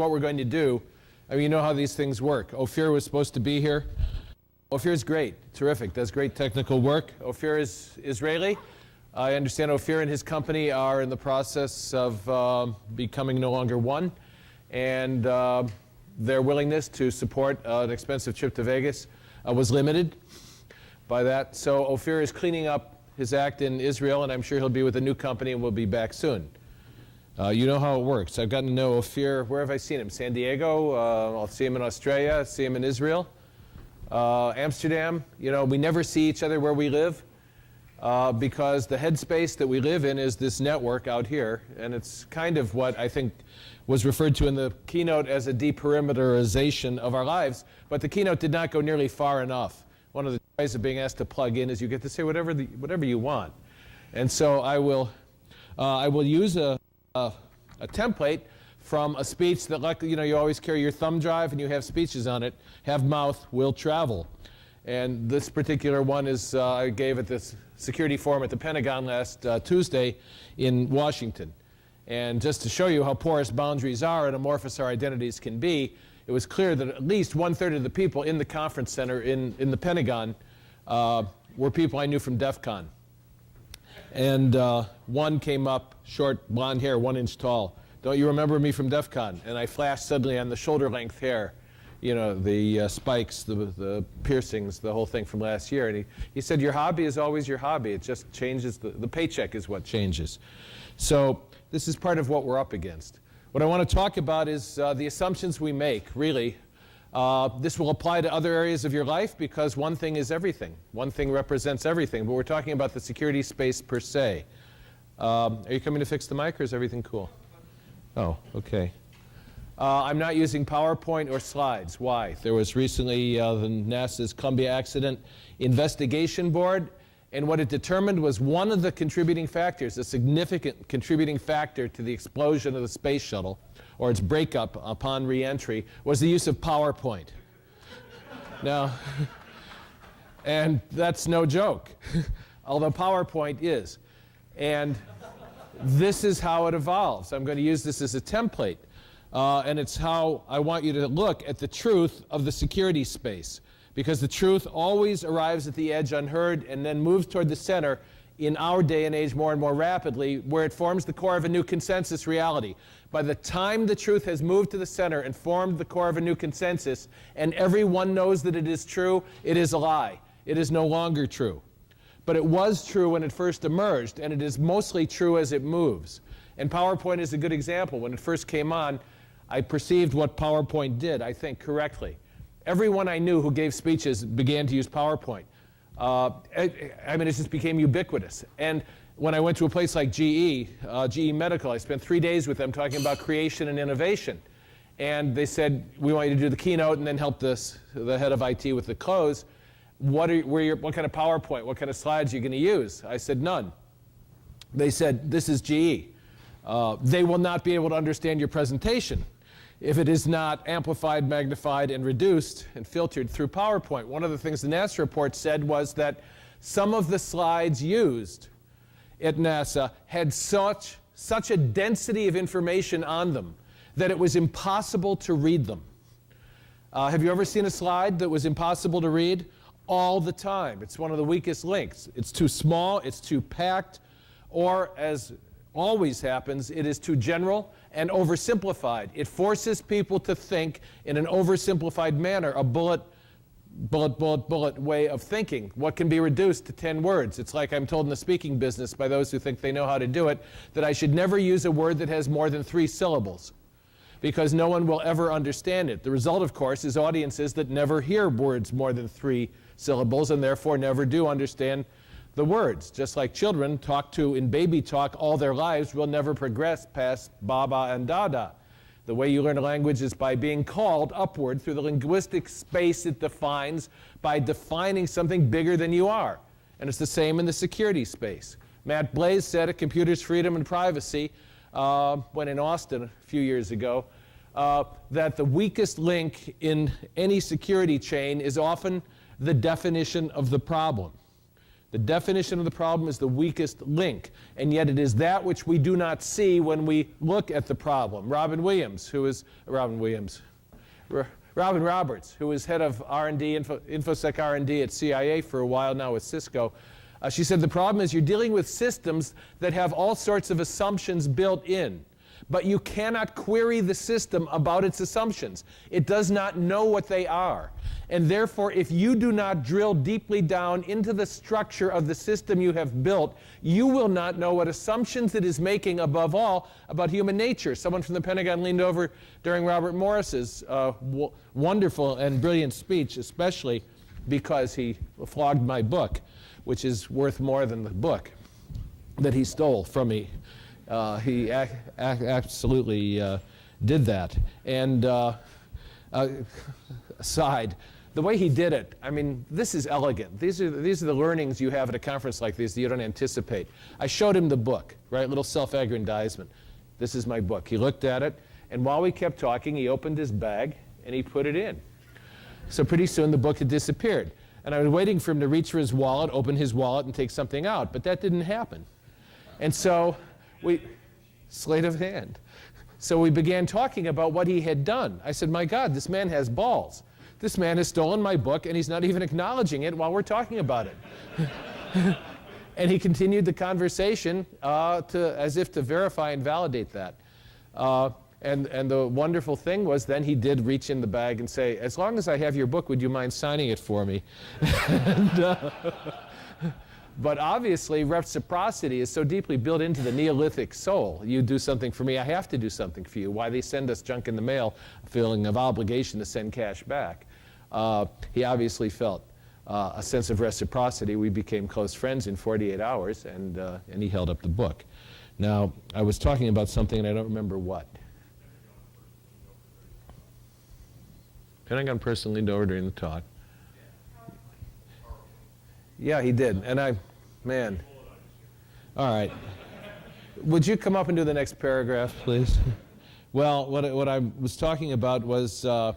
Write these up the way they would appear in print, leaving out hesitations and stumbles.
what we're going to do. I mean, you know how these things work. Ophir was supposed to be here. Ophir's great, terrific, does great technical work. Ophir is Israeli. I understand Ophir and his company are in the process of becoming no longer one, and their willingness to support an expensive trip to Vegas was limited by that. So Ophir is cleaning up his act in Israel, and I'm sure he'll be with a new company and will be back soon. You know how it works. I've gotten to know Ophir. Where have I seen him? San Diego. I'll see him in Australia. See him in Israel. Amsterdam. You know, we never see each other where we live because the headspace that we live in is this network out here, and it's kind of what I think was referred to in the keynote as a deperimeterization of our lives, but the keynote did not go nearly far enough. One of the joys of being asked to plug in is you get to say whatever you want. And so I will use a template from a speech that, like, you know, you always carry your thumb drive and you have speeches on it. Have mouth, will travel. And this particular one is I gave at this security forum at the Pentagon last Tuesday in Washington. And just to show you how porous boundaries are and amorphous our identities can be, it was clear that at least 1/3 of the people in the conference center in the Pentagon were people I knew from DEF CON. And one came up, short blonde hair, 1 inch tall. Don't you remember me from DEF CON? And I flashed suddenly on the shoulder length hair, you know, the spikes, the piercings, the whole thing from last year. And he said, your hobby is always your hobby. It just changes, the paycheck is what changes. So this is part of what we're up against. What I want to talk about is the assumptions we make, really. This will apply to other areas of your life because one thing is everything. One thing represents everything, but we're talking about the security space per se. Are you coming to fix the mic, or is everything cool? Oh, okay. I'm not using PowerPoint or slides. Why? There was recently the NASA's Columbia Accident Investigation Board, and what it determined was one of the contributing factors, a significant contributing factor to the explosion of the space shuttle, or its breakup upon re-entry, was the use of PowerPoint. Now, and that's no joke, although PowerPoint is. And this is how it evolves. I'm going to use this as a template. And it's how I want you to look at the truth of the security space. Because the truth always arrives at the edge unheard and then moves toward the center in our day and age more and more rapidly, where it forms the core of a new consensus reality. By the time the truth has moved to the center and formed the core of a new consensus, and everyone knows that it is true, it is a lie. It is no longer true. But it was true when it first emerged, and it is mostly true as it moves. And PowerPoint is a good example. When it first came on, I perceived what PowerPoint did, I think, correctly. Everyone I knew who gave speeches began to use PowerPoint. I mean, it just became ubiquitous. And when I went to a place like GE Medical, I spent 3 days with them talking about creation and innovation. And they said, we want you to do the keynote and then help the head of IT with the close. What kind of PowerPoint, what kind of slides are you going to use? I said, none. They said, this is GE. They will not be able to understand your presentation if it is not amplified, magnified, and reduced and filtered through PowerPoint. One of the things the NASA report said was that some of the slides used at NASA had such a density of information on them that it was impossible to read them. Have you ever seen a slide that was impossible to read? All the time. It's one of the weakest links. It's too small, it's too packed, or as always happens, it is too general and oversimplified. It forces people to think in an oversimplified manner, a bullet way of thinking. What can be reduced to 10 words? It's like I'm told in the speaking business by those who think they know how to do it, that I should never use a word that has more than 3 syllables, because no one will ever understand it. The result, of course, is audiences that never hear words more than 3 syllables and therefore never do understand the words. Just like children talk to in baby talk all their lives will never progress past baba and dada. The way you learn a language is by being called upward through the linguistic space it defines by defining something bigger than you are. And it's the same in the security space. Matt Blaze said at Computers, Freedom, and Privacy, when in Austin a few years ago, that the weakest link in any security chain is often the definition of the problem. The definition of the problem is the weakest link, and yet it is that which we do not see when we look at the problem. Robin Roberts, who is head of R&D, InfoSec R&D at CIA for a while now with Cisco, she said the problem is you're dealing with systems that have all sorts of assumptions built in, but you cannot query the system about its assumptions. It does not know what they are. And therefore, if you do not drill deeply down into the structure of the system you have built, you will not know what assumptions it is making, above all, about human nature. Someone from the Pentagon leaned over during Robert Morris's wonderful and brilliant speech, especially because he flogged my book, which is worth more than the book that he stole from me. He absolutely did that. And aside, the way he did it, I mean, this is elegant. These are the learnings you have at a conference like this that you don't anticipate. I showed him the book, right? Little self-aggrandizement. This is my book. He looked at it, and while we kept talking, he opened his bag and he put it in. So pretty soon the book had disappeared. And I was waiting for him to reach for his wallet, open his wallet, and take something out. But that didn't happen. And so sleight of hand. So we began talking about what he had done. I said, my God, this man has balls. This man has stolen my book, and he's not even acknowledging it while we're talking about it. And he continued the conversation as if to verify and validate that. And the wonderful thing was then he did reach in the bag and say, as long as I have your book, would you mind signing it for me? But obviously, reciprocity is so deeply built into the Neolithic soul. You do something for me, I have to do something for you. Why they send us junk in the mail, a feeling of obligation to send cash back. He obviously felt a sense of reciprocity. We became close friends in 48 hours, and he held up the book. Now, I was talking about something, and I don't remember what. Pentagon person leaned over during the talk. Yeah, he did. And man. All right. Would you come up and do the next paragraph, please? Well, what I was talking about was the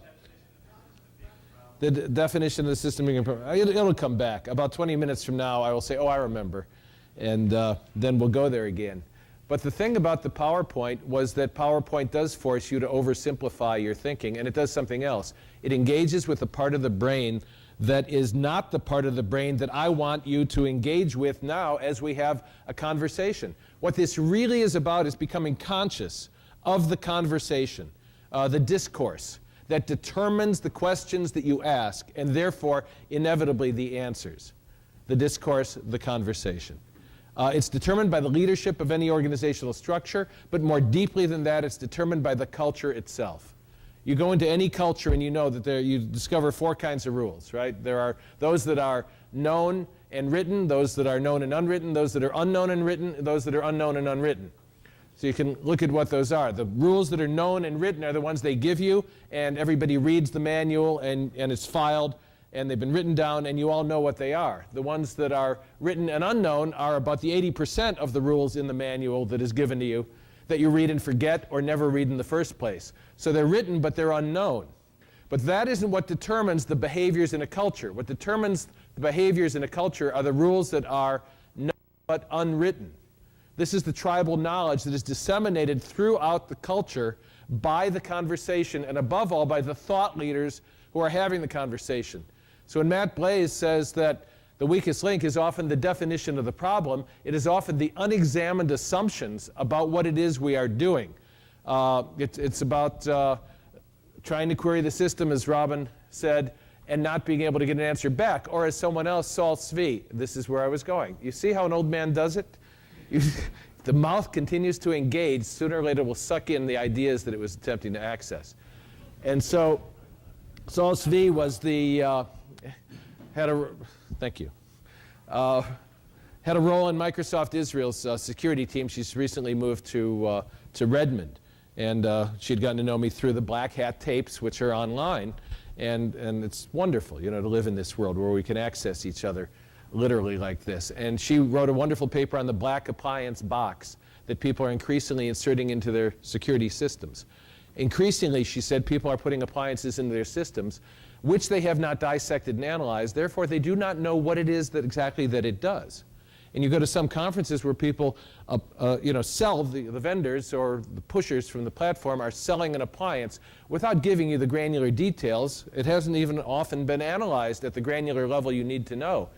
definition of the system. It'll come back. About 20 minutes from now, I will say, oh, I remember. And then we'll go there again. But the thing about the PowerPoint was that PowerPoint does force you to oversimplify your thinking, and it does something else. It engages with the part of the brain that is not the part of the brain that I want you to engage with now as we have a conversation. What this really is about is becoming conscious of the conversation, the discourse that determines the questions that you ask, and therefore, inevitably, the answers. The discourse, the conversation. It's determined by the leadership of any organizational structure, but more deeply than that, it's determined by the culture itself. You go into any culture and you know that you discover four kinds of rules, right? There are those that are known and written, those that are known and unwritten, those that are unknown and written, those that are unknown and unwritten. So you can look at what those are. The rules that are known and written are the ones they give you, and everybody reads the manual and it's filed, and they've been written down, and you all know what they are. The ones that are written and unknown are about the 80% of the rules in the manual that is given to you that you read and forget or never read in the first place. So they're written, but they're unknown. But that isn't what determines the behaviors in a culture. What determines the behaviors in a culture are the rules that are known but unwritten. This is the tribal knowledge that is disseminated throughout the culture by the conversation, and above all, by the thought leaders who are having the conversation. So when Matt Blaze says that the weakest link is often the definition of the problem, it is often the unexamined assumptions about what it is we are doing. It's about trying to query the system, as Robin said, and not being able to get an answer back. Or as someone else, Saul Svee, this is where I was going. You see how an old man does it? The mouth continues to engage, sooner or later will suck in the ideas that it was attempting to access. And so Saul Svee was had a role in Microsoft Israel's security team. She's recently moved to Redmond, and she had gotten to know me through the Black Hat tapes, which are online, and it's wonderful, you know, to live in this world where we can access each other literally like this. And she wrote a wonderful paper on the black appliance box that people are increasingly inserting into their security systems. Increasingly, she said, people are putting appliances into their systems, which they have not dissected and analyzed. Therefore, they do not know what it is that exactly that it does. And you go to some conferences where people sell, the vendors or the pushers from the platform are selling an appliance without giving you the granular details. It hasn't even often been analyzed at the granular level you need to know.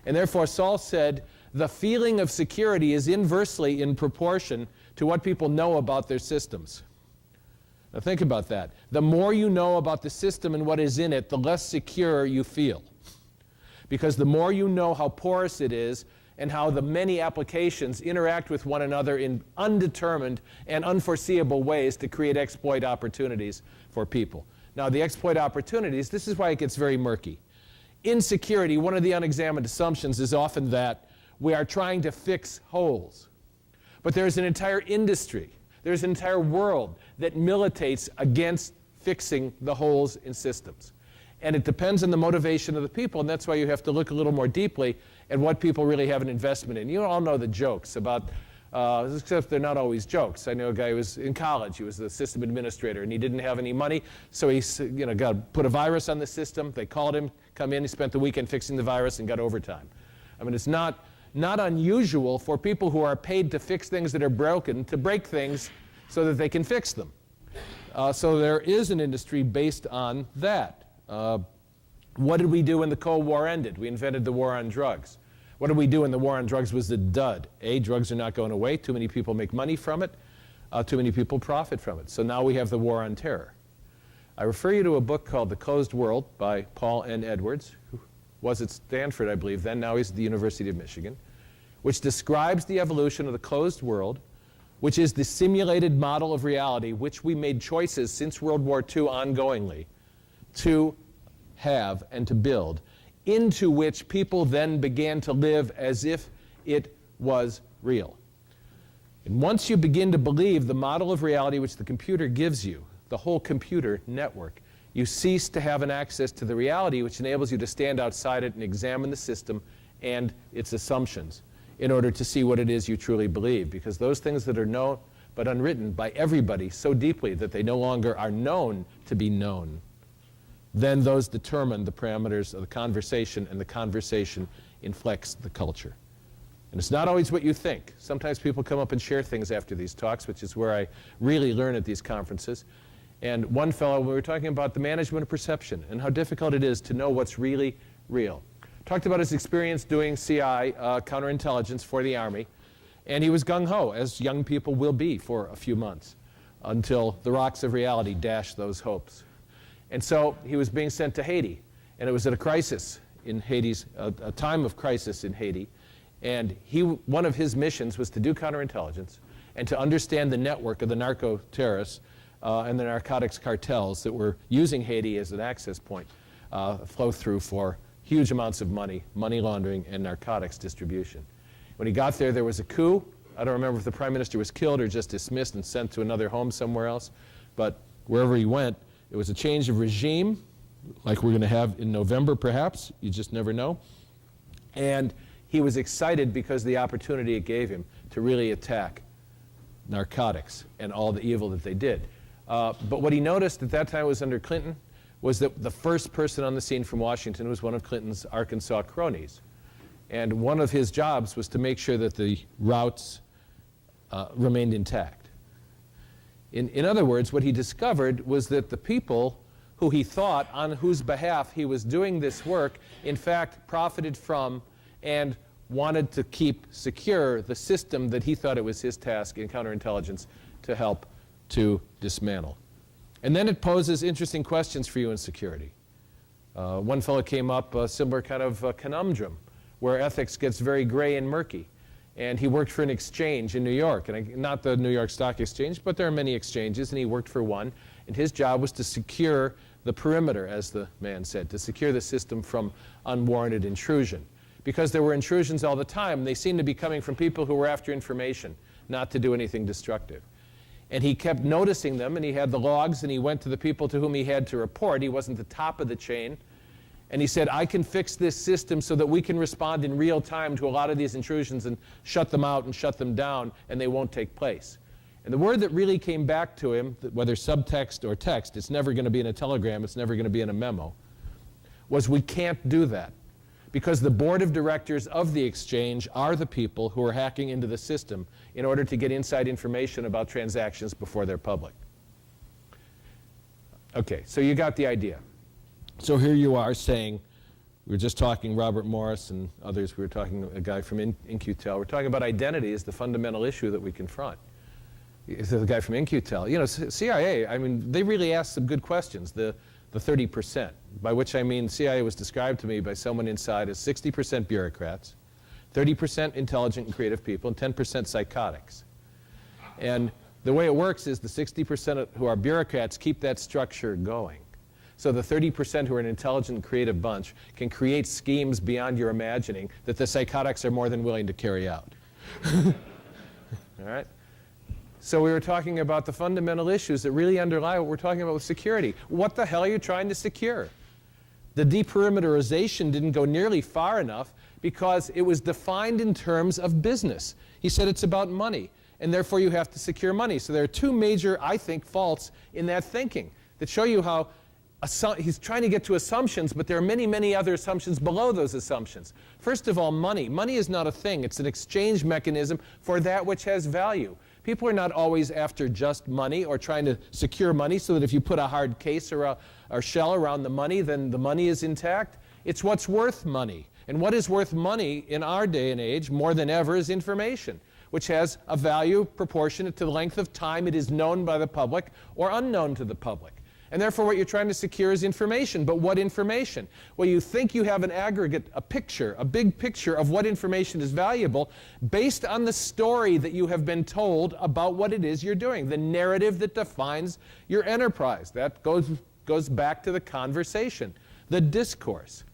And therefore, Saul said, the feeling of security is inversely in proportion to what people know about their systems. Now think about that. The more you know about the system and what is in it, the less secure you feel. Because the more you know how porous it is and how the many applications interact with one another in undetermined and unforeseeable ways to create exploit opportunities for people. Now the exploit opportunities, this is why it gets very murky. In security, one of the unexamined assumptions is often that we are trying to fix holes. But there's an entire industry, there's an entire world that militates against fixing the holes in systems. And it depends on the motivation of the people, and that's why you have to look a little more deeply at what people really have an investment in. You all know the jokes about, except they're not always jokes. I know a guy who was in college, he was the system administrator, and he didn't have any money, so he got to put a virus on the system. They called him, come in, he spent the weekend fixing the virus and got overtime. I mean, it's not unusual for people who are paid to fix things that are broken to break things so that they can fix them. So there is an industry based on that. What did we do when the Cold War ended? We invented the war on drugs. What did we do when the war on drugs was a dud? Drugs are not going away. Too many people make money from it. Too many people profit from it. So now we have the war on terror. I refer you to a book called The Closed World by Paul N. Edwards, who was at Stanford, I believe, then. Now he's at the University of Michigan, which describes the evolution of the closed world, which is the simulated model of reality, which we made choices since World War II ongoingly to have and to build, into which people then began to live as if it was real. And once you begin to believe the model of reality which the computer gives you, the whole computer network, you cease to have an access to the reality which enables you to stand outside it and examine the system and its assumptions in order to see what it is you truly believe. Because those things that are known but unwritten by everybody so deeply that they no longer are known to be known, then those determine the parameters of the conversation, and the conversation inflects the culture. And it's not always what you think. Sometimes people come up and share things after these talks, which is where I really learn at these conferences. And one fellow, we were talking about the management of perception and how difficult it is to know what's really real. Talked about his experience doing CI, counterintelligence for the Army, and he was gung-ho, as young people will be for a few months, until the rocks of reality dash those hopes. And so he was being sent to Haiti, and it was at a crisis in Haiti's, a time of crisis in Haiti, and one of his missions was to do counterintelligence and to understand the network of the narco-terrorists and the narcotics cartels that were using Haiti as an access point, flow through for huge amounts of money laundering, and narcotics distribution. When he got there, there was a coup. I don't remember if the prime minister was killed or just dismissed and sent to another home somewhere else, but wherever he went, it was a change of regime, like we're going to have in November, perhaps. You just never know. And he was excited because of the opportunity it gave him to really attack narcotics and all the evil that they did. But what he noticed at that time was under Clinton was that the first person on the scene from Washington was one of Clinton's Arkansas cronies. And one of his jobs was to make sure that the routes remained intact. In other words, what he discovered was that the people who he thought on whose behalf he was doing this work, in fact, profited from and wanted to keep secure the system that he thought it was his task in counterintelligence to help to dismantle. And then it poses interesting questions for you in security. One fellow came up a similar kind of conundrum where ethics gets very gray and murky. And he worked for an exchange in New York, and not the New York Stock Exchange, but there are many exchanges, and he worked for one. And his job was to secure the perimeter, as the man said, to secure the system from unwarranted intrusion. Because there were intrusions all the time, they seemed to be coming from people who were after information, not to do anything destructive. And he kept noticing them, and he had the logs, and he went to the people to whom he had to report. He wasn't the top of the chain. And he said, I can fix this system so that we can respond in real time to a lot of these intrusions and shut them out and shut them down, and they won't take place. And the word that really came back to him, whether subtext or text, it's never going to be in a telegram, it's never going to be in a memo, was we can't do that. Because the board of directors of the exchange are the people who are hacking into the system in order to get inside information about transactions before they're public. Okay, so you got the idea. So here you are saying, we were just talking, Robert Morris and others, we were talking, a guy from In-Q-Tel, we're talking about identity as the fundamental issue that we confront. So the guy from In-Q-Tel, you know, CIA, I mean, they really asked some good questions, the 30%, by which I mean CIA was described to me by someone inside as 60% bureaucrats, 30% intelligent and creative people, and 10% psychotics. And the way it works is the 60% who are bureaucrats keep that structure going. So the 30% who are an intelligent and creative bunch can create schemes beyond your imagining that the psychotics are more than willing to carry out. All right? So we were talking about the fundamental issues that really underlie what we're talking about with security. What the hell are you trying to secure? The deperimeterization didn't go nearly far enough because it was defined in terms of business. He said it's about money, and therefore you have to secure money. So there are two major, I think, faults in that thinking that show you how he's trying to get to assumptions, but there are many, many other assumptions below those assumptions. First of all, money. Money is not a thing. It's an exchange mechanism for that which has value. People are not always after just money or trying to secure money so that if you put a hard case or shell around the money, then the money is intact. It's what's worth money. And what is worth money in our day and age more than ever is information, which has a value proportionate to the length of time it is known by the public or unknown to the public. And therefore what you're trying to secure is information. But what information? Well, you think you have an aggregate, a picture, a big picture of what information is valuable based on the story that you have been told about what it is you're doing, the narrative that defines your enterprise. That goes back to the conversation, the discourse.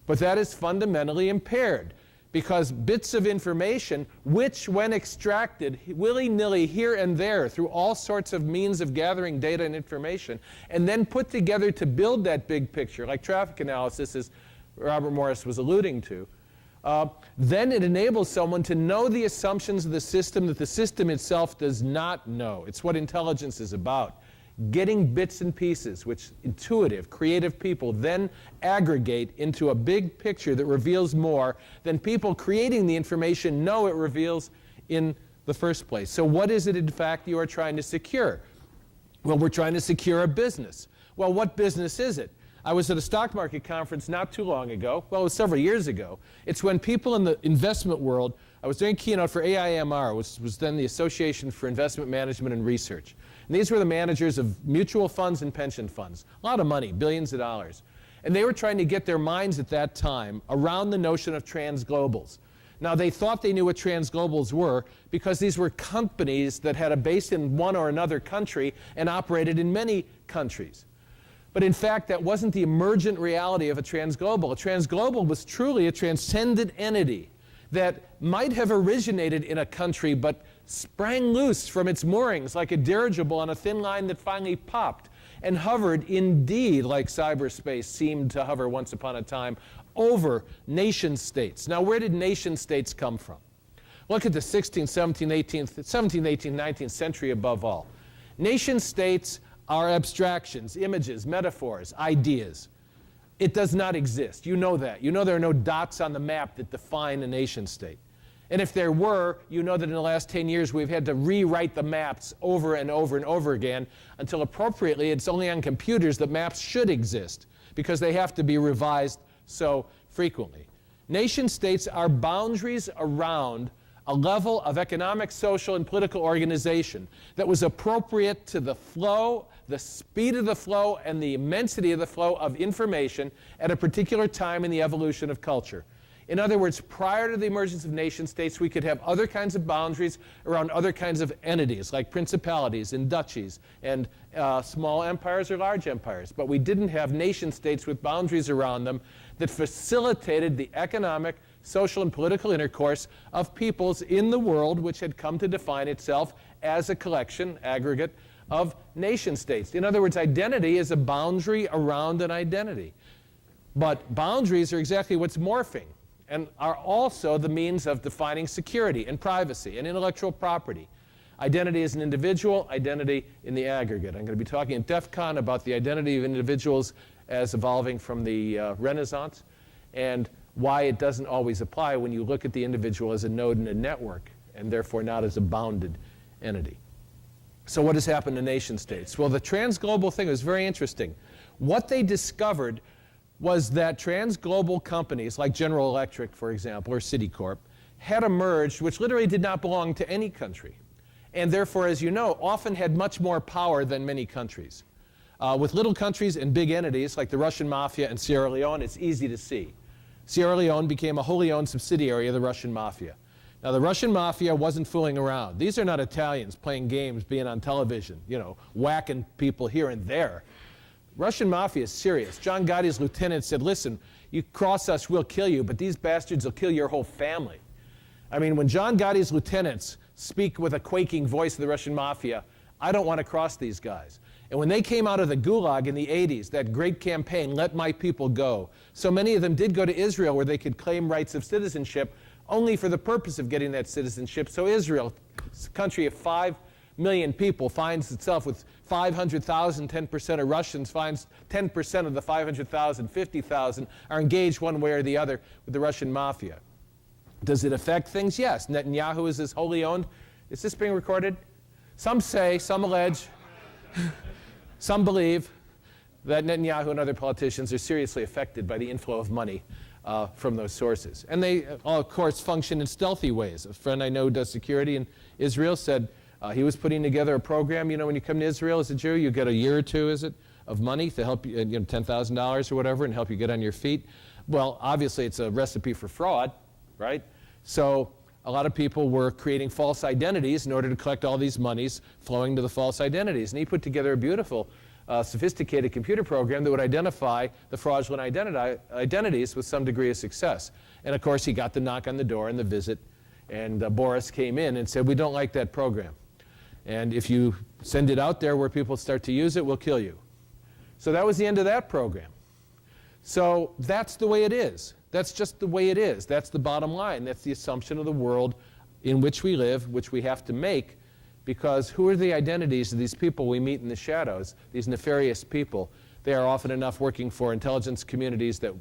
But that is fundamentally impaired because bits of information, which when extracted willy-nilly here and there through all sorts of means of gathering data and information, and then put together to build that big picture, like traffic analysis, as Robert Morris was alluding to, then it enables someone to know the assumptions of the system that the system itself does not know. It's what intelligence is about. Getting bits and pieces, which intuitive, creative people then aggregate into a big picture that reveals more than people creating the information know it reveals in the first place. So what is it, in fact, you are trying to secure? Well, we're trying to secure a business. Well, what business is it? I was at a stock market conference not too long ago. Well, it was several years ago. It's when people in the investment world, I was doing keynote for AIMR, which was then the Association for Investment Management and Research. And these were the managers of mutual funds and pension funds. A lot of money, billions of dollars. And they were trying to get their minds at that time around the notion of transglobals. Now, they thought they knew what transglobals were because these were companies that had a base in one or another country and operated in many countries. But in fact, that wasn't the emergent reality of a transglobal. A transglobal was truly a transcendent entity that might have originated in a country but sprang loose from its moorings like a dirigible on a thin line that finally popped and hovered indeed like cyberspace seemed to hover once upon a time over nation states. Now, where did nation states come from? Look at the 16th, 17th, 18th, 19th century above all. Nation states are abstractions, images, metaphors, ideas. It does not exist. You know that. You know there are no dots on the map that define a nation state. And if there were, you know that in the last 10 years we've had to rewrite the maps over and over and over again until appropriately it's only on computers that maps should exist because they have to be revised so frequently. Nation states are boundaries around a level of economic, social, and political organization that was appropriate to the flow, the speed of the flow, and the immensity of the flow of information at a particular time in the evolution of culture. In other words, prior to the emergence of nation states, we could have other kinds of boundaries around other kinds of entities, like principalities and duchies, and small empires or large empires. But we didn't have nation states with boundaries around them that facilitated the economic, social, and political intercourse of peoples in the world which had come to define itself as a collection, aggregate, of nation states. In other words, identity is a boundary around an identity. But boundaries are exactly what's morphing and are also the means of defining security and privacy and intellectual property. identity as an individual, identity in the aggregate. I'm going to be talking at DEF CON about the identity of individuals as evolving from the Renaissance, and why it doesn't always apply when you look at the individual as a node in a network, and therefore not as a bounded entity. So what has happened to nation states? Well, the transglobal thing was very interesting. What they discovered was that transglobal companies like General Electric, for example, or Citicorp, had emerged which literally did not belong to any country, and therefore, as you know, often had much more power than many countries. With little countries and big entities like the Russian Mafia and Sierra Leone, it's easy to see. Sierra Leone became a wholly owned subsidiary of the Russian Mafia. Now, the Russian Mafia wasn't fooling around. These are not Italians playing games, being on television, you know, whacking people here and there. Russian Mafia is serious. John Gotti's lieutenant said, listen, you cross us, we'll kill you, but these bastards will kill your whole family. I mean, when John Gotti's lieutenants speak with a quaking voice of the Russian Mafia, I don't want to cross these guys. And when they came out of the Gulag in the 80s, that great campaign, Let My People Go, so many of them did go to Israel where they could claim rights of citizenship only for the purpose of getting that citizenship. So Israel, a country of 5 million people, finds itself with 500,000, 10% of Russians, finds 10% of the 500,000, 50,000 are engaged one way or the other with the Russian Mafia. Does it affect things? Yes. Netanyahu is this wholly owned. Is this being recorded? Some say, some allege, some believe that Netanyahu and other politicians are seriously affected by the inflow of money from those sources. And they, of course, function in stealthy ways. A friend I know who does security in Israel said he was putting together a program. You know, when you come to Israel as a Jew, you get a year or two, is it, of money to help you, you know, $10,000 or whatever, and help you get on your feet. Well, obviously, it's a recipe for fraud, right? So a lot of people were creating false identities in order to collect all these monies flowing to the false identities. And he put together a beautiful, sophisticated computer program that would identify the fraudulent identities with some degree of success. And of course, he got the knock on the door and the visit, and Boris came in and said, we don't like that program. And if you send it out there where people start to use it, we'll kill you. So that was the end of that program. So that's the way it is. That's just the way it is. That's the bottom line. That's the assumption of the world in which we live, which we have to make, because who are the identities of these people we meet in the shadows, these nefarious people? They are often enough working for intelligence communities that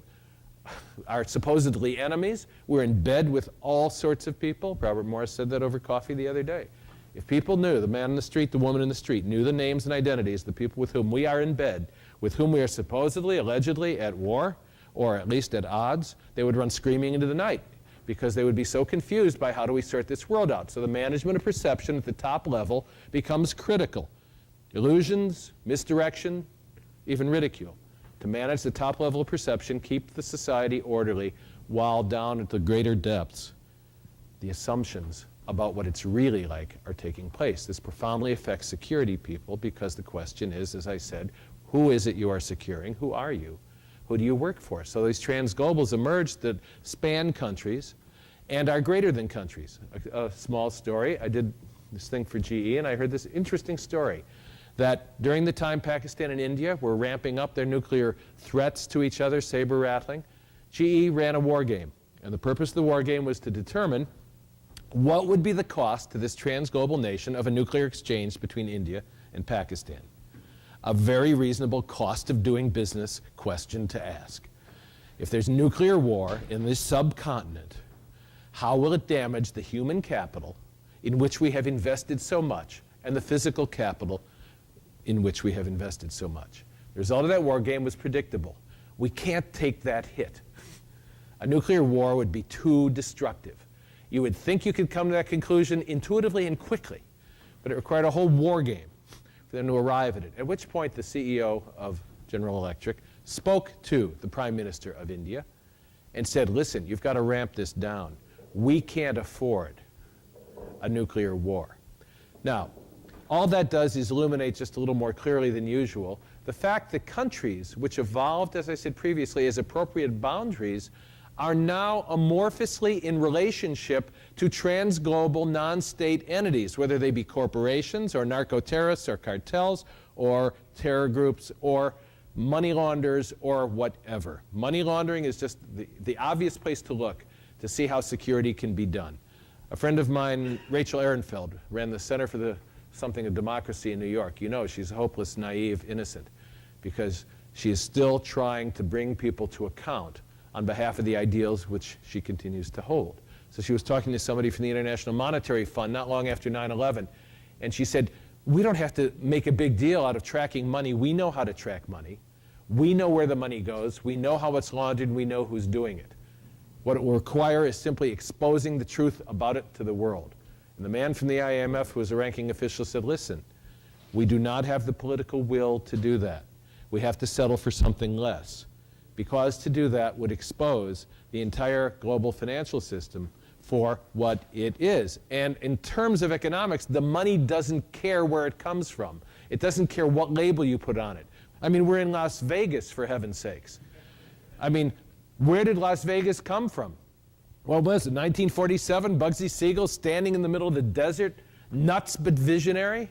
are supposedly enemies. We're in bed with all sorts of people. Robert Morris said that over coffee the other day. If people knew, the man in the street, the woman in the street, knew the names and identities, the people with whom we are in bed, with whom we are supposedly, allegedly at war, or at least at odds, they would run screaming into the night because they would be so confused by how do we sort this world out. So the management of perception at the top level becomes critical. Illusions, misdirection, even ridicule. To manage the top level of perception, keep the society orderly, while down at the greater depths, the assumptions about what it's really like are taking place. This profoundly affects security people because the question is, as I said, who is it you are securing? Who are you? Who do you work for? So these transglobals emerged that span countries and are greater than countries. A small story, I did this thing for GE and I heard this interesting story that during the time Pakistan and India were ramping up their nuclear threats to each other, saber rattling, GE ran a war game. And the purpose of the war game was to determine what would be the cost to this transglobal nation of a nuclear exchange between India and Pakistan. A very reasonable cost of doing business question to ask. If there's nuclear war in this subcontinent, how will it damage the human capital in which we have invested so much and the physical capital in which we have invested so much? The result of that war game was predictable. We can't take that hit. A nuclear war would be too destructive. You would think you could come to that conclusion intuitively and quickly, but it required a whole war game for them to arrive at it. At which point the CEO of General Electric spoke to the Prime Minister of India and said, listen, you've got to ramp this down. We can't afford a nuclear war. Now, all that does is illuminate just a little more clearly than usual the fact that countries which evolved, as I said previously, as appropriate boundaries are now amorphously in relationship to transglobal non-state entities, whether they be corporations or narco-terrorists or cartels or terror groups or money launderers or whatever. Money laundering is just the obvious place to look to see how security can be done. A friend of mine, Rachel Ehrenfeld, ran the Center for Something of Democracy in New York. You know, she's hopeless, naive, innocent, because she is still trying to bring people to account on behalf of the ideals which she continues to hold. So she was talking to somebody from the International Monetary Fund not long after 9/11, and she said, we don't have to make a big deal out of tracking money. We know how to track money. We know where the money goes. We know how it's laundered, and we know who's doing it. What it will require is simply exposing the truth about it to the world. And the man from the IMF, who was a ranking official, said, listen, we do not have the political will to do that. We have to settle for something less, because to do that would expose the entire global financial system for what it is. And in terms of economics, the money doesn't care where it comes from. It doesn't care what label you put on it. I mean, we're in Las Vegas, for heaven's sakes. I mean, where did Las Vegas come from? What was it, 1947? Bugsy Siegel standing in the middle of the desert, nuts but visionary,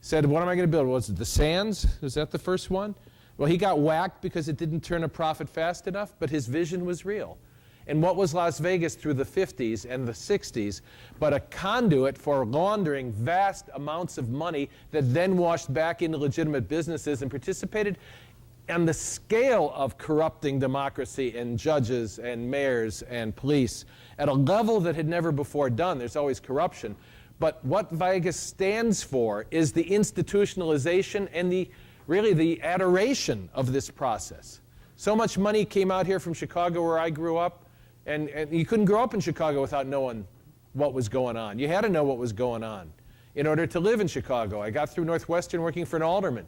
said, what am I going to build? Was it the Sands? Was that the first one? Well, he got whacked because it didn't turn a profit fast enough, but his vision was real. And what was Las Vegas through the 50s and the 60s but a conduit for laundering vast amounts of money that then washed back into legitimate businesses and participated on the scale of corrupting democracy and judges and mayors and police at a level that had never before done. There's always corruption. But what Vegas stands for is the institutionalization and really the adoration of this process. So much money came out here from Chicago, where I grew up, and you couldn't grow up in Chicago without knowing what was going on. You had to know what was going on in order to live in Chicago. I got through Northwestern working for an alderman,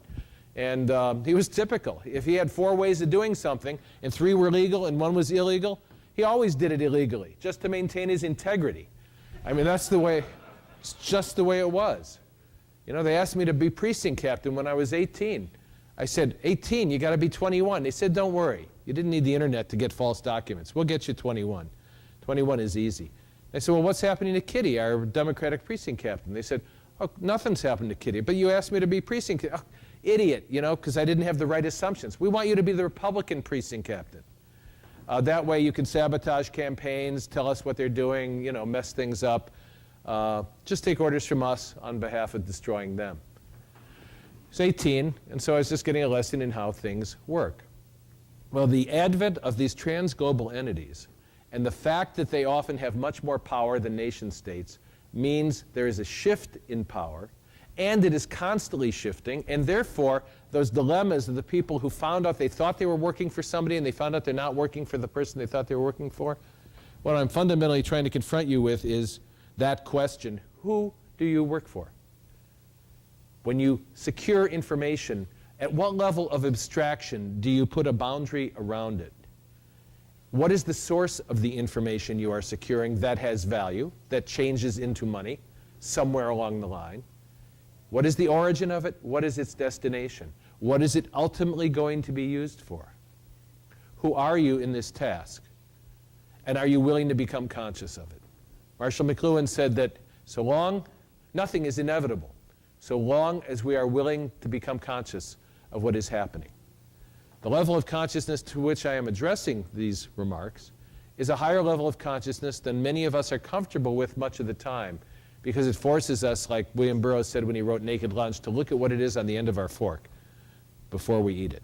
and he was typical. If he had 4 ways of doing something, and 3 were legal and 1 was illegal, he always did it illegally, just to maintain his integrity. I mean, it's just the way it was. You know, they asked me to be precinct captain when I was 18. I said, 18, you got to be 21. They said, don't worry. You didn't need the internet to get false documents. We'll get you 21. 21 is easy. I said, well, what's happening to Kitty, our Democratic precinct captain? They said, oh, nothing's happened to Kitty, but you asked me to be precinct captain. Oh, idiot, you know, because I didn't have the right assumptions. We want you to be the Republican precinct captain. That way you can sabotage campaigns, tell us what they're doing, you know, mess things up. Just take orders from us on behalf of destroying them. I was 18, and so I was just getting a lesson in how things work. Well, the advent of these trans-global entities and the fact that they often have much more power than nation states means there is a shift in power, and it is constantly shifting, and therefore those dilemmas of the people who found out they thought they were working for somebody and they found out they're not working for the person they thought they were working for, what I'm fundamentally trying to confront you with is that question, who do you work for? When you secure information, at what level of abstraction do you put a boundary around it? What is the source of the information you are securing that has value, that changes into money somewhere along the line? What is the origin of it? What is its destination? What is it ultimately going to be used for? Who are you in this task? And are you willing to become conscious of it? Marshall McLuhan said that so long, nothing is inevitable, so long as we are willing to become conscious of what is happening. The level of consciousness to which I am addressing these remarks is a higher level of consciousness than many of us are comfortable with much of the time, because it forces us, like William Burroughs said when he wrote Naked Lunch, to look at what it is on the end of our fork before we eat it.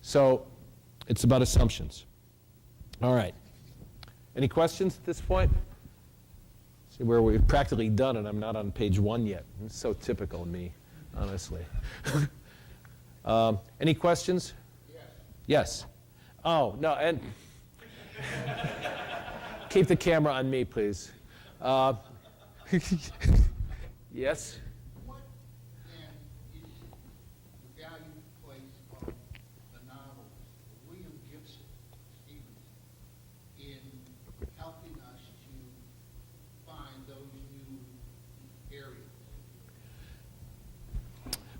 So it's about assumptions. All right. Any questions at this point? See where we've practically done it. I'm not on page 1 yet. It's so typical of me, honestly. Any questions? Yes. Yes. Oh, no, and keep the camera on me, please. Yes? What then is the value place of the novels of William Gibson Stevens in helping us to find those new areas?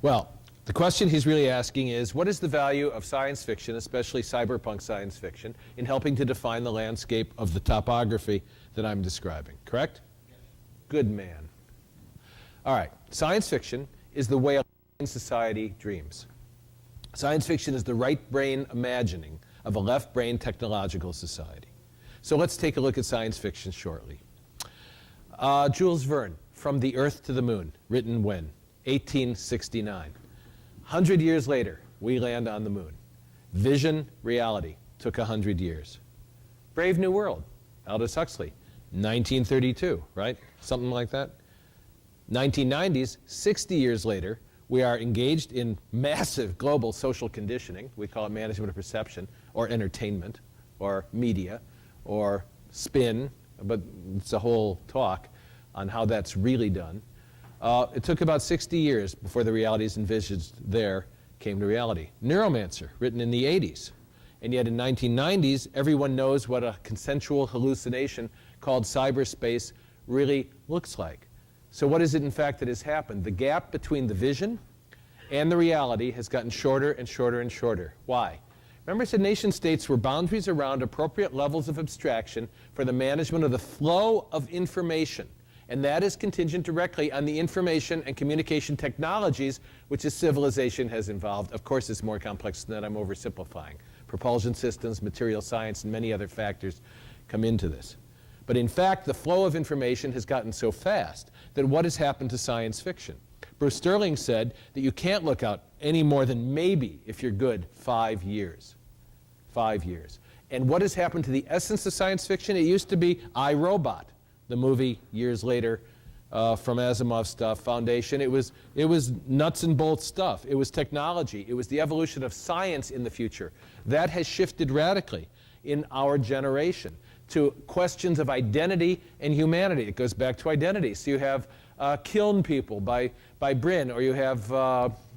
Well, the question he's really asking is, what is the value of science fiction, especially cyberpunk science fiction, in helping to define the landscape of the topography that I'm describing, correct? Yes. Good man. All right, science fiction is the way a society dreams. Science fiction is the right brain imagining of a left brain technological society. So let's take a look at science fiction shortly. Jules Verne, From the Earth to the Moon, written when? 1869. 100 years later, we land on the moon. Vision, reality, took 100 years. Brave New World, Aldous Huxley, 1932, right? Something like that. 1990s, 60 years later, we are engaged in massive global social conditioning. We call it management of perception, or entertainment, or media, or spin, but it's a whole talk on how that's really done. It took about 60 years before the realities envisaged there came to reality. Neuromancer, written in the 80s. And yet in 1990s, everyone knows what a consensual hallucination called cyberspace really looks like. So what is it, in fact, that has happened? The gap between the vision and the reality has gotten shorter and shorter and shorter. Why? Remember, I said nation states were boundaries around appropriate levels of abstraction for the management of the flow of information. And that is contingent directly on the information and communication technologies which a civilization has involved. Of course, it's more complex than that. I'm oversimplifying. Propulsion systems, material science, and many other factors come into this. But in fact, the flow of information has gotten so fast that what has happened to science fiction? Bruce Sterling said that you can't look out any more than maybe, if you're good, 5 years. 5 years. And what has happened to the essence of science fiction? It used to be I, Robot, the movie years later from Asimov's stuff, Foundation. It was nuts and bolts stuff. It was technology. It was the evolution of science in the future. That has shifted radically in our generation to questions of identity and humanity. It goes back to identity. So you have Kiln People by Brin, or you have,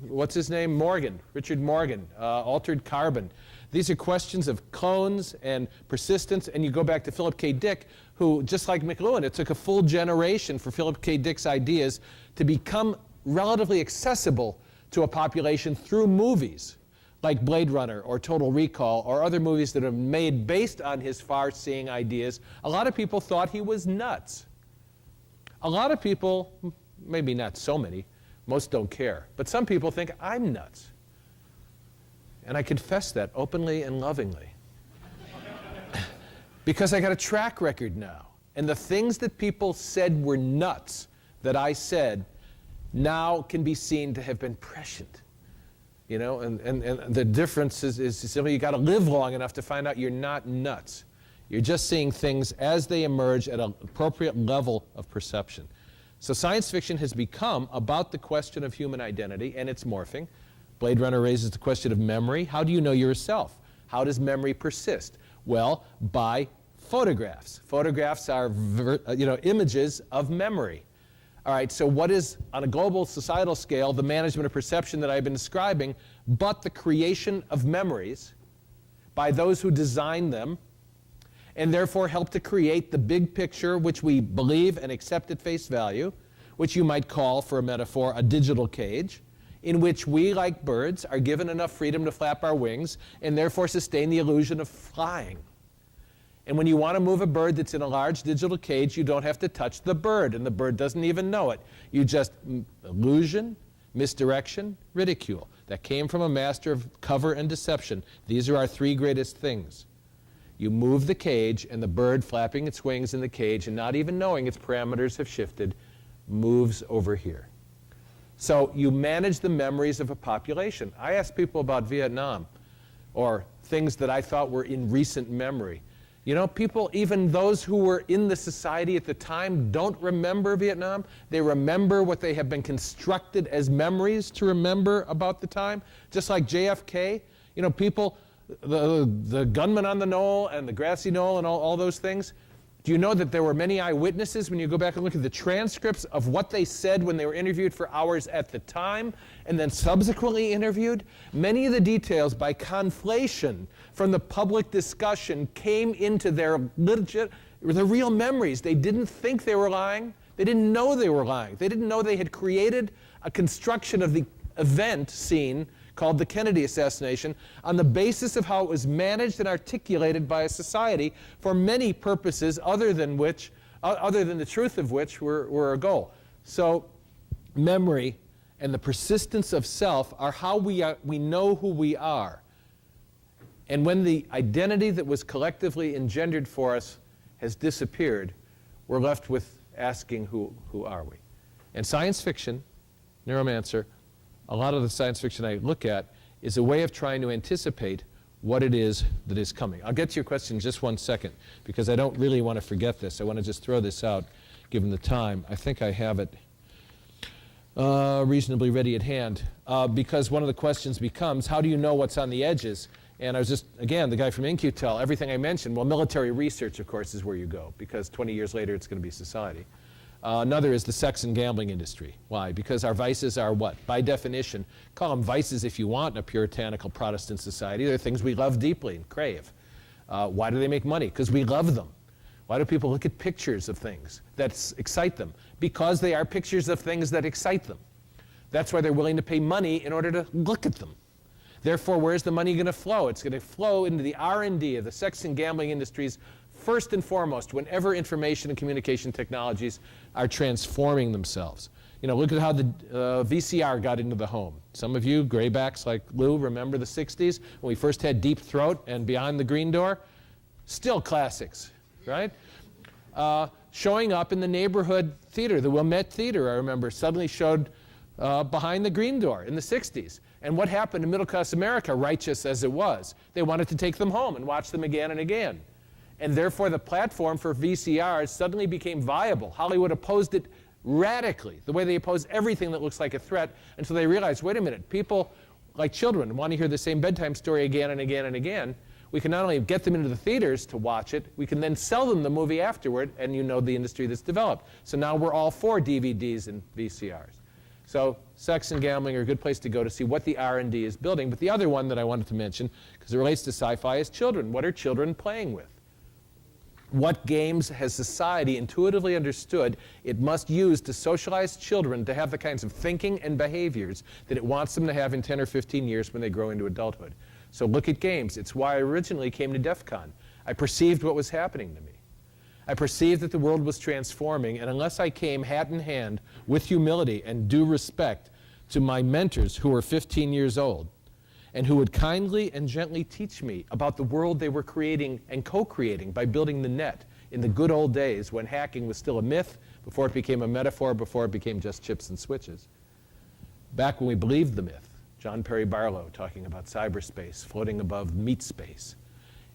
what's his name, Morgan, Richard Morgan, Altered Carbon. These are questions of clones and persistence, and you go back to Philip K. Dick, who, just like McLuhan, it took a full generation for Philip K. Dick's ideas to become relatively accessible to a population through movies like Blade Runner or Total Recall or other movies that are made based on his far-seeing ideas. A lot of people thought he was nuts. A lot of people, maybe not so many, most don't care, but some people think I'm nuts. And I confess that openly and lovingly. Because I got a track record now. And the things that people said were nuts that I said now can be seen to have been prescient. You know, and the difference is simply you got to live long enough to find out you're not nuts. You're just seeing things as they emerge at an appropriate level of perception. So science fiction has become about the question of human identity, and it's morphing. Blade Runner raises the question of memory. How do you know yourself? How does memory persist? Well, by photographs. Photographs are images of memory. All right, so what is, on a global societal scale, the management of perception that I've been describing, but the creation of memories by those who design them, and therefore help to create the big picture which we believe and accept at face value, which you might call, for a metaphor, a digital cage, in which we, like birds, are given enough freedom to flap our wings and therefore sustain the illusion of flying. And when you want to move a bird that's in a large digital cage, you don't have to touch the bird, and the bird doesn't even know it. You just illusion, misdirection, ridicule. That came from a master of cover and deception. These are our three greatest things. You move the cage, and the bird, flapping its wings in the cage and not even knowing its parameters have shifted, moves over here. So you manage the memories of a population. I ask people about Vietnam, or things that I thought were in recent memory. You know, people, even those who were in the society at the time, don't remember Vietnam. They remember what they have been constructed as memories to remember about the time. Just like JFK, you know, people, the gunman on the knoll and the grassy knoll and all those things. Do you know that there were many eyewitnesses when you go back and look at the transcripts of what they said when they were interviewed for hours at the time and then subsequently interviewed? Many of the details, by conflation from the public discussion, came into their real memories. They didn't think they were lying. They didn't know they were lying. They didn't know they had created a construction of the event scene called the Kennedy assassination on the basis of how it was managed and articulated by a society for many purposes other than the truth of which were a goal. So memory and the persistence of self are how we know who we are. And when the identity that was collectively engendered for us has disappeared, we're left with asking who are we? And science fiction, Neuromancer, a lot of the science fiction I look at is a way of trying to anticipate what it is that is coming. I'll get to your question in just 1 second, because I don't really want to forget this. I want to just throw this out, given the time. I think I have it reasonably ready at hand, because one of the questions becomes, how do you know what's on the edges? And I was just, again, the guy from In-Q-Tel, everything I mentioned, well, military research, of course, is where you go, because 20 years later, it's going to be society. Another is the sex and gambling industry. Why? Because our vices are what? By definition, call them vices if you want in a puritanical Protestant society. They're things we love deeply and crave. Why do they make money? Because we love them. Why do people look at pictures of things that excite them? Because they are pictures of things that excite them. That's why they're willing to pay money in order to look at them. Therefore, where's the money going to flow? It's going to flow into the R&D of the sex and gambling industries first and foremost whenever information and communication technologies are transforming themselves. You know, look at how the VCR got into the home. Some of you, graybacks like Lou, remember the 60s when we first had Deep Throat and Behind the Green Door? Still classics, right? Showing up in the neighborhood theater, the Wilmette Theater, I remember, suddenly showed Behind the Green Door in the 60s. And what happened in middle-class America, righteous as it was? They wanted to take them home and watch them again and again. And therefore, the platform for VCRs suddenly became viable. Hollywood opposed it radically, the way they oppose everything that looks like a threat, until they realized, wait a minute, people, like children, want to hear the same bedtime story again and again and again. We can not only get them into the theaters to watch it, we can then sell them the movie afterward, and you know the industry that's developed. So now we're all for DVDs and VCRs. So sex and gambling are a good place to go to see what the R&D is building. But the other one that I wanted to mention, because it relates to sci-fi, is children. What are children playing with? What games has society intuitively understood it must use to socialize children to have the kinds of thinking and behaviors that it wants them to have in 10 or 15 years when they grow into adulthood? So look at games. It's why I originally came to DEF CON. I perceived what was happening to me. I perceived that the world was transforming, and unless I came hat in hand with humility and due respect to my mentors who were 15 years old, and who would kindly and gently teach me about the world they were creating and co-creating by building the net in the good old days when hacking was still a myth, before it became a metaphor, before it became just chips and switches. Back when we believed the myth, John Perry Barlow talking about cyberspace, floating above meat space.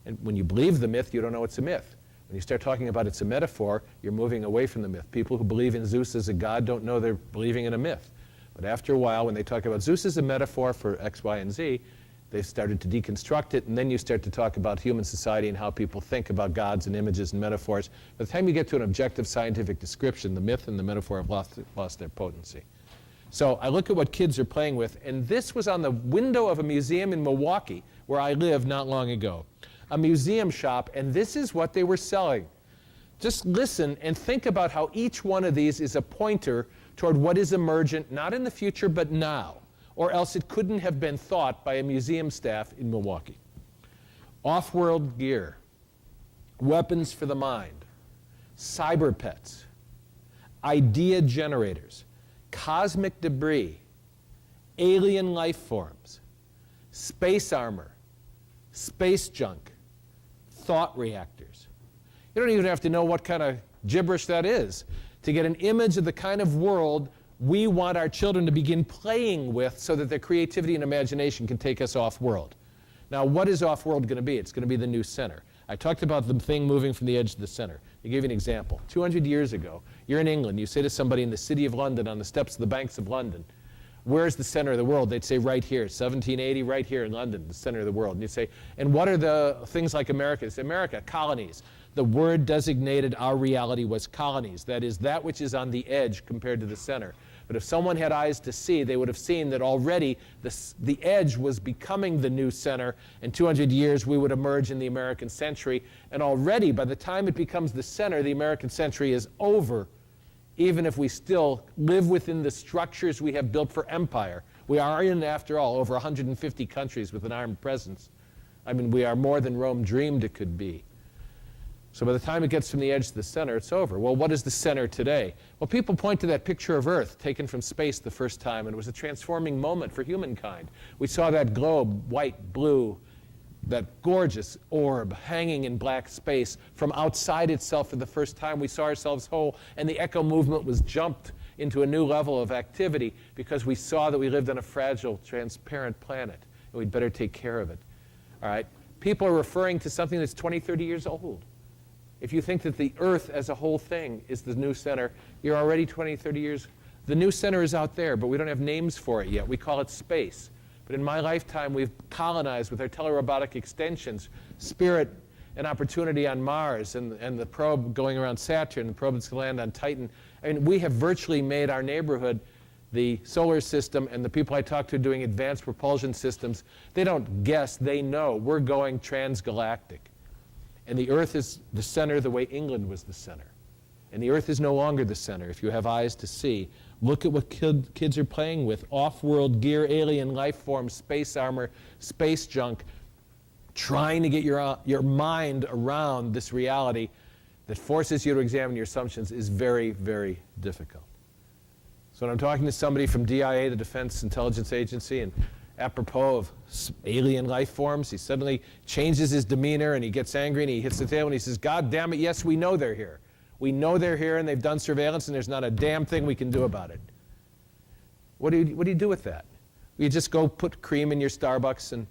And when you believe the myth, you don't know it's a myth. When you start talking about it's a metaphor, you're moving away from the myth. People who believe in Zeus as a god don't know they're believing in a myth. But after a while, when they talk about Zeus as a metaphor for X, Y, and Z, they've started to deconstruct it, and then you start to talk about human society and how people think about gods and images and metaphors. By the time you get to an objective scientific description, the myth and the metaphor have lost their potency. So I look at what kids are playing with, and this was on the window of a museum in Milwaukee, where I lived not long ago. A museum shop, and this is what they were selling. Just listen and think about how each one of these is a pointer toward what is emergent, not in the future, but now, or else it couldn't have been thought by a museum staff in Milwaukee. Off-world gear, weapons for the mind, cyber pets, idea generators, cosmic debris, alien life forms, space armor, space junk, thought reactors. You don't even have to know what kind of gibberish that is to get an image of the kind of world we want our children to begin playing with so that their creativity and imagination can take us off-world. Now, what is off-world going to be? It's going to be the new center. I talked about the thing moving from the edge to the center. I'll give you an example. 200 years ago, you're in England. You say to somebody in the city of London, on the steps of the banks of London, where's the center of the world? They'd say right here, 1780, right here in London, the center of the world. And you'd say, and what are the things like America? They'd say, America, colonies. The word designated our reality was colonies. That is, that which is on the edge compared to the center. But if someone had eyes to see, they would have seen that already the edge was becoming the new center. In 200 years, we would emerge in the American century. And already, by the time it becomes the center, the American century is over, even if we still live within the structures we have built for empire. We are in, after all, over 150 countries with an armed presence. I mean, we are more than Rome dreamed it could be. So by the time it gets from the edge to the center, it's over. Well, what is the center today? Well, people point to that picture of Earth taken from space the first time, and it was a transforming moment for humankind. We saw that globe, white, blue, that gorgeous orb hanging in black space from outside itself for the first time. We saw ourselves whole, and the echo movement was jumped into a new level of activity because we saw that we lived on a fragile, transparent planet, and we'd better take care of it. All right? People are referring to something that's 20, 30 years old. If you think that the Earth as a whole thing is the new center, you're already 20, 30 years. The new center is out there, but we don't have names for it yet. We call it space. But in my lifetime, we've colonized with our telerobotic extensions, Spirit and Opportunity on Mars, and the probe going around Saturn, the probe that's going to land on Titan. I mean, we have virtually made our neighborhood, the solar system, and the people I talk to doing advanced propulsion systems, they don't guess, they know. We're going transgalactic. And the Earth is the center the way England was the center. And the Earth is no longer the center, if you have eyes to see. Look at what kids are playing with. Off-world gear, alien life forms, space armor, space junk, trying to get your mind around this reality that forces you to examine your assumptions is very, very difficult. So when I'm talking to somebody from DIA, the Defense Intelligence Agency, and apropos of alien life forms, he suddenly changes his demeanor and he gets angry and he hits the table and he says, God damn it, yes, we know they're here. We know they're here and they've done surveillance and there's not a damn thing we can do about it. What do you do with that? You just go put cream in your Starbucks and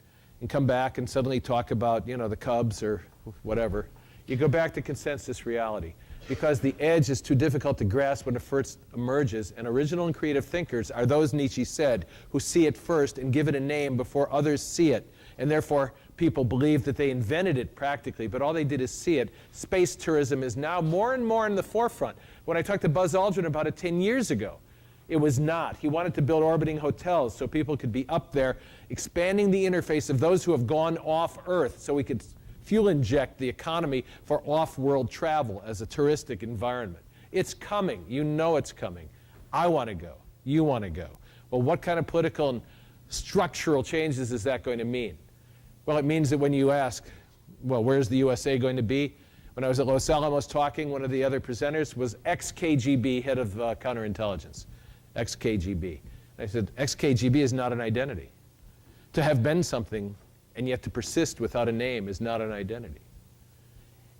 come back and suddenly talk about, the Cubs or whatever. You go back to consensus reality because the edge is too difficult to grasp when it first emerges, and original and creative thinkers are those, Nietzsche said, who see it first and give it a name before others see it, and therefore people believe that they invented it practically, but all they did is see it. Space tourism is now more and more in the forefront. When I talked to Buzz Aldrin about it 10 years ago, it was not. He wanted to build orbiting hotels so people could be up there, expanding the interface of those who have gone off Earth so we could fuel inject the economy for off-world travel as a touristic environment. It's coming. You know it's coming. I want to go. You want to go. Well, what kind of political and structural changes is that going to mean? Well, it means that when you ask, well, where's the USA going to be? When I was at Los Alamos talking, one of the other presenters was ex-KGB head of counterintelligence, ex-KGB. I said, ex-KGB is not an identity. To have been something and yet to persist without a name is not an identity.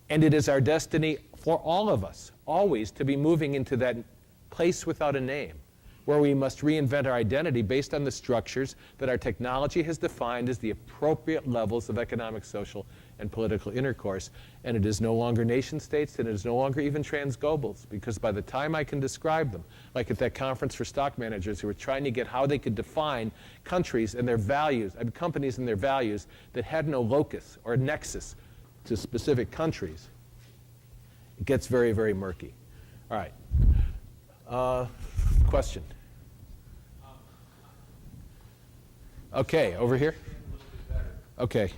And it is our destiny for all of us, always, to be moving into that place without a name, where we must reinvent our identity based on the structures that our technology has defined as the appropriate levels of economic, social, and political intercourse. And it is no longer nation states, and it is no longer even trans-globals, because by the time I can describe them, like at that conference for stock managers who were trying to get how they could define countries and their values, companies and their values that had no locus or nexus to specific countries, it gets very, very murky. All right. Question? Okay, over here. Okay. You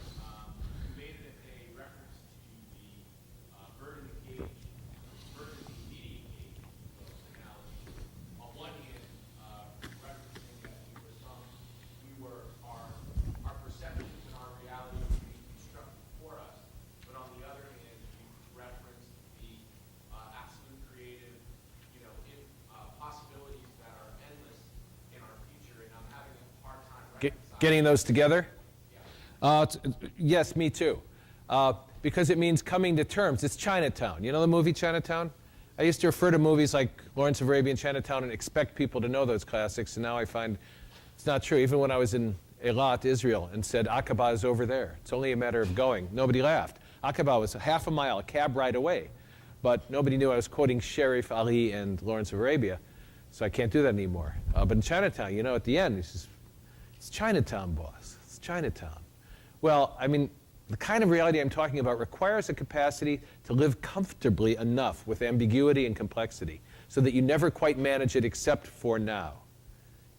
made it a reference to the bird in the cage, bird in the media cage, those analogies. On one hand, referencing that our perceptions and our reality are being constructed for us, but on the other hand, you referenced the absolute creative, possibilities that are endless in our future, and I'm having a hard time reconciling. Getting those together? Yes, me too. Because it means coming to terms. It's Chinatown. You know the movie Chinatown? I used to refer to movies like Lawrence of Arabia and Chinatown and expect people to know those classics, and now I find it's not true. Even when I was in Eilat, Israel, and said, Aqaba is over there. It's only a matter of going. Nobody laughed. Aqaba was half a mile, a cab ride away. But nobody knew I was quoting Sharif Ali and Lawrence of Arabia, so I can't do that anymore. But in Chinatown, at the end, he says, it's Chinatown, boss. It's Chinatown. Well, I mean, the kind of reality I'm talking about requires a capacity to live comfortably enough with ambiguity and complexity so that you never quite manage it except for now.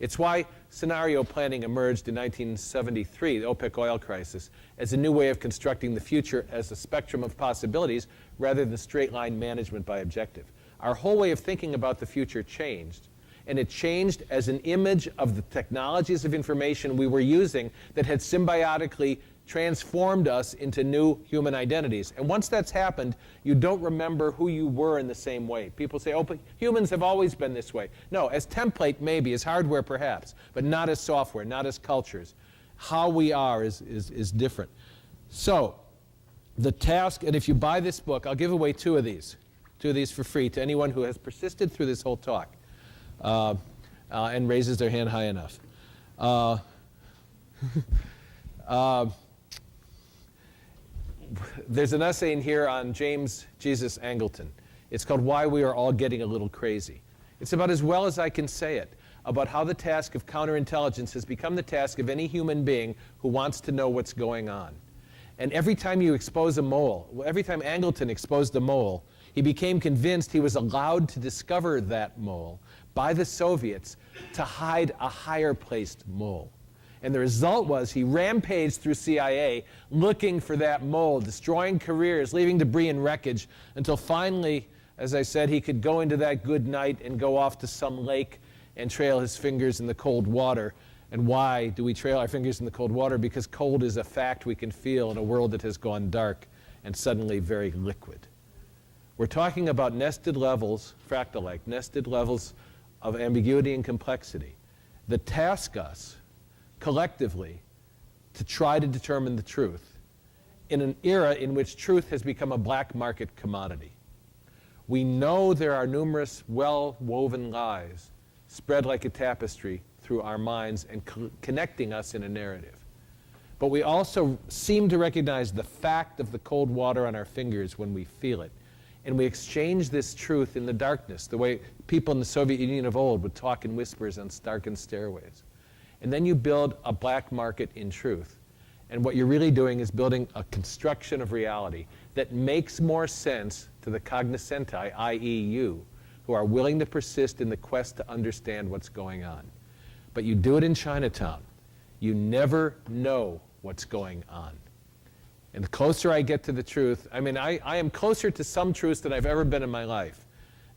It's why scenario planning emerged in 1973, the OPEC oil crisis, as a new way of constructing the future as a spectrum of possibilities rather than straight-line management by objective. Our whole way of thinking about the future changed. And it changed as an image of the technologies of information we were using that had symbiotically transformed us into new human identities. And once that's happened, you don't remember who you were in the same way. People say, oh, but humans have always been this way. No, as template maybe, as hardware perhaps, but not as software, not as cultures. How we are is different. So, the task, and if you buy this book, I'll give away two of these for free to anyone who has persisted through this whole talk and raises their hand high enough. There's an essay in here on James Jesus Angleton. It's called Why We Are All Getting a Little Crazy. It's about as well as I can say it, about how the task of counterintelligence has become the task of any human being who wants to know what's going on. And every time you expose a mole, every time Angleton exposed a mole, he became convinced he was allowed to discover that mole by the Soviets to hide a higher placed mole. And the result was he rampaged through CIA looking for that mole, destroying careers, leaving debris and wreckage, until finally, as I said, he could go into that good night and go off to some lake and trail his fingers in the cold water. And why do we trail our fingers in the cold water? Because cold is a fact we can feel in a world that has gone dark and suddenly very liquid. We're talking about nested levels, fractal-like, nested levels of ambiguity and complexity that task us collectively to try to determine the truth in an era in which truth has become a black market commodity. We know there are numerous well-woven lies spread like a tapestry through our minds and connecting us in a narrative. But we also seem to recognize the fact of the cold water on our fingers when we feel it. And we exchange this truth in the darkness, the way people in the Soviet Union of old would talk in whispers on darkened stairways. And then you build a black market in truth. And what you're really doing is building a construction of reality that makes more sense to the cognoscenti, i.e. you, who are willing to persist in the quest to understand what's going on. But you do it in Chinatown. You never know what's going on. And the closer I get to the truth, I mean, I am closer to some truths than I've ever been in my life.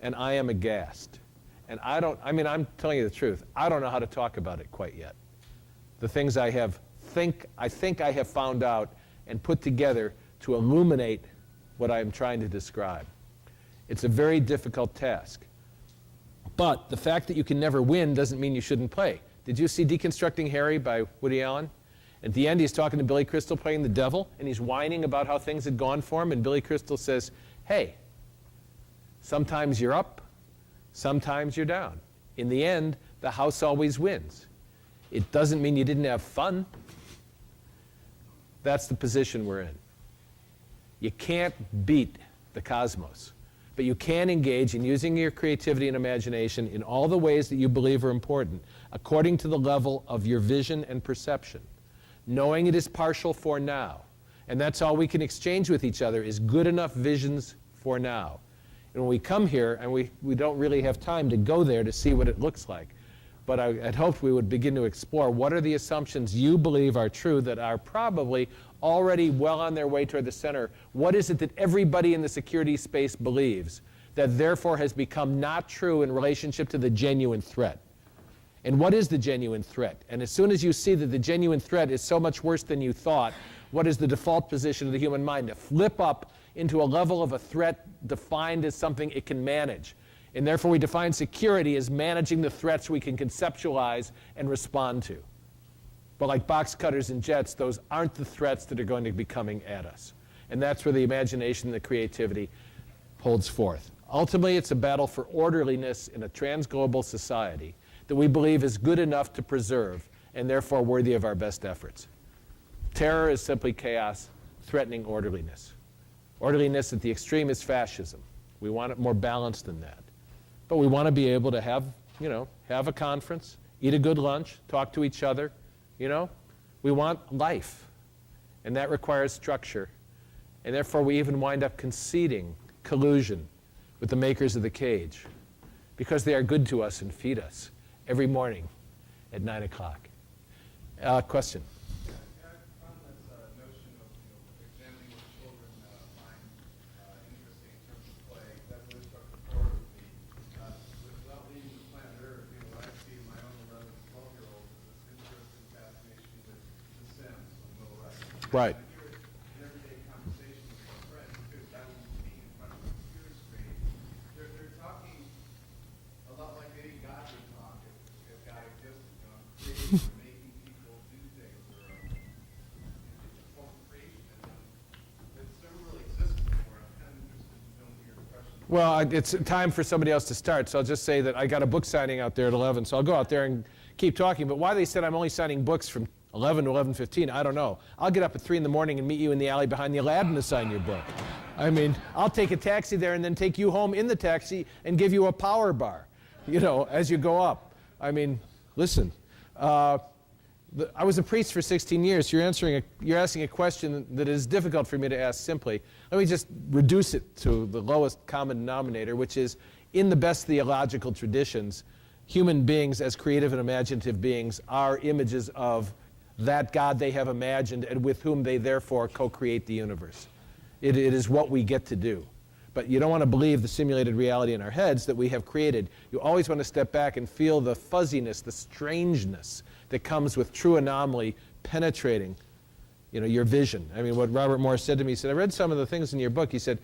And I am aghast. And I'm telling you the truth. I don't know how to talk about it quite yet. The things I think I have found out and put together to illuminate what I am trying to describe. It's a very difficult task. But the fact that you can never win doesn't mean you shouldn't play. Did you see Deconstructing Harry by Woody Allen? At the end, he's talking to Billy Crystal playing the devil, and he's whining about how things had gone for him, and Billy Crystal says, hey, sometimes you're up, sometimes you're down. In the end, the house always wins. It doesn't mean you didn't have fun. That's the position we're in. You can't beat the cosmos, but you can engage in using your creativity and imagination in all the ways that you believe are important, according to the level of your vision and perception, knowing it is partial for now. And that's all we can exchange with each other is good enough visions for now. And when we come here, and we don't really have time to go there to see what it looks like, but I had hoped we would begin to explore what are the assumptions you believe are true that are probably already well on their way toward the center. What is it that everybody in the security space believes that therefore has become not true in relationship to the genuine threat? And what is the genuine threat? And as soon as you see that the genuine threat is so much worse than you thought, what is the default position of the human mind? To flip up into a level of a threat defined as something it can manage. And therefore we define security as managing the threats we can conceptualize and respond to. But like box cutters and jets, those aren't the threats that are going to be coming at us. And that's where the imagination and the creativity holds forth. Ultimately, it's a battle for orderliness in a transglobal society that we believe is good enough to preserve and therefore worthy of our best efforts. Terror is simply chaos threatening orderliness. Orderliness at the extreme is fascism. We want it more balanced than that. But we want to be able to have a conference, eat a good lunch, talk to each other. We want life. And that requires structure. And therefore we even wind up conceding collusion with the makers of the cage because they are good to us and feed us every morning at 9 o'clock. Question? Yeah, I found this notion of examining what children find interesting in terms of play. That really struck a chord with me. Without leaving the planet Earth, what I see in my own 11 and 12-year-olds is this interest and fascination with The Sims and Will Wright. Right. I hear it in everyday conversation with my friends because that was being in front of a computer screen. They're talking a lot like any God would talk if God existed. Creating or making people do things or it's a form of creation. And Well, it's time for somebody else to start, so I'll just say that I got a book signing out there at 11, so I'll go out there and keep talking. But why they said I'm only signing books from 11 to 11:15, I don't know. I'll get up at 3 in the morning and meet you in the alley behind the Aladdin to sign your book. I mean, I'll take a taxi there and then take you home in the taxi and give you a power bar, you know, as you go up. I mean, listen. I was a priest for 16 years. You're asking a question that is difficult for me to ask simply. Let me just reduce it to the lowest common denominator, which is, in the best theological traditions, human beings as creative and imaginative beings are images of that God they have imagined and with whom they therefore co-create the universe. It is what we get to do. But you don't want to believe the simulated reality in our heads that we have created. You always want to step back and feel the fuzziness, the strangeness that comes with true anomaly penetrating, you know, your vision. I mean, what Robert Morris said to me, he said, I read some of the things in your book. He said,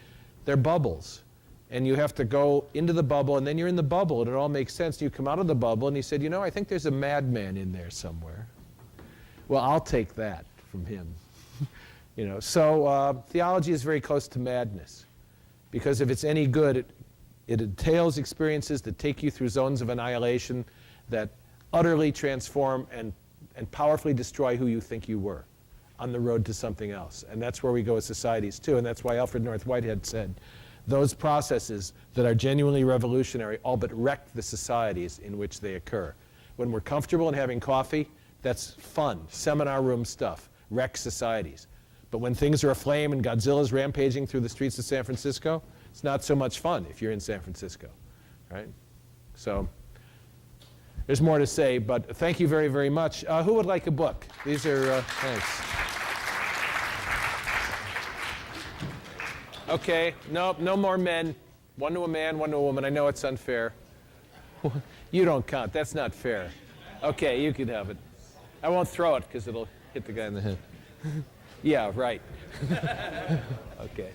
they're bubbles. And you have to go into the bubble, and then you're in the bubble, and it all makes sense. You come out of the bubble, and he said, you know, I think there's a madman in there somewhere. Well, I'll take that from him. You know, so theology is very close to madness. Because if it's any good, it entails experiences that take you through zones of annihilation that utterly transform and powerfully destroy who you think you were on the road to something else. And that's where we go as societies too. And that's why Alfred North Whitehead said, those processes that are genuinely revolutionary all but wreck the societies in which they occur. When we're comfortable in having coffee, that's fun, seminar room stuff, wreck societies. But when things are aflame and Godzilla's rampaging through the streets of San Francisco, it's not so much fun if you're in San Francisco, right? So there's more to say, but thank you very, very much. Who would like a book? These are, thanks. Okay, no more men. One to a man, one to a woman. I know it's unfair. You don't count. That's not fair. Okay, you can have it. I won't throw it because it'll hit the guy in the head. Yeah, right. Okay.